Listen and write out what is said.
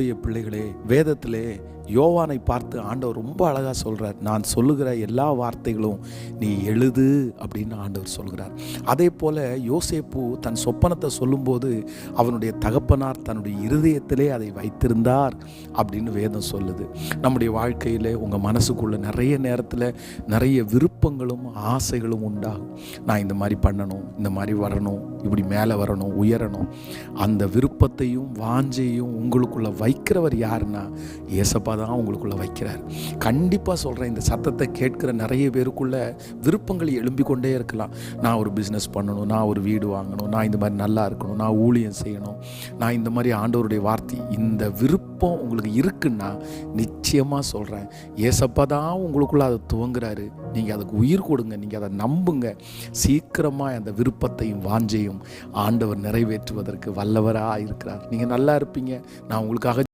அன்புடைய பிள்ளைகளே, வேதத்திலே யோவானை பார்த்து ஆண்டவர் ரொம்ப அழகாக சொல்கிறார். நான் சொல்லுகிற எல்லா வார்த்தைகளும் நீ எழுது அப்படின்னு ஆண்டவர் சொல்கிறார். அதே போல் யோசேப்பு தன் சொப்பனத்தை சொல்லும்போது அவனுடைய தகப்பனார் தன்னுடைய இருதயத்திலே அதை வைத்திருந்தார் அப்படின்னு வேதம் சொல்லுது. நம்முடைய வாழ்க்கையில் உங்கள் மனசுக்குள்ளே நிறைய நேரத்தில் நிறைய விருப்பங்களும் ஆசைகளும் உண்டாகும். நான் இந்த மாதிரி பண்ணணும், இந்த மாதிரி வரணும், இப்படி மேலே வரணும், உயரணும். அந்த விருப்பத்தையும் வாஞ்சையும் உங்களுக்குள்ளே வைக்கிறவர் யாருன்னா ஏசப்பா தான் உங்களுக்குள்ளே வைக்கிறார். கண்டிப்பாக சொல்கிறேன், இந்த சத்தத்தை கேட்கிற நிறைய பேருக்குள்ள விருப்பங்கள் எழும்பிக் கொண்டே இருக்கலாம். நான் ஒரு பிஸ்னஸ் பண்ணணும், நான் ஒரு வீடு வாங்கணும், நான் இந்த மாதிரி நல்லா இருக்கணும், நான் ஊழியம் செய்யணும், நான் இந்த மாதிரி ஆண்டவருடைய வார்த்தை, இந்த விருப்பம் உங்களுக்கு இருக்குன்னா நிச்சயமாக சொல்கிறேன் ஏசப்பா தான் உங்களுக்குள்ளே அதை துவங்குறாரு. நீங்கள் அதுக்கு உயிர் கொடுங்க, நீங்கள் அதை நம்புங்க. சீக்கிரமாக அந்த விருப்பத்தையும் வாஞ்சையும் ஆண்டவர் நிறைவேற்றுவதற்கு வல்லவராக இருக்கிறார். நீங்கள் நல்லா இருப்பீங்க. நான் உங்களுக்காக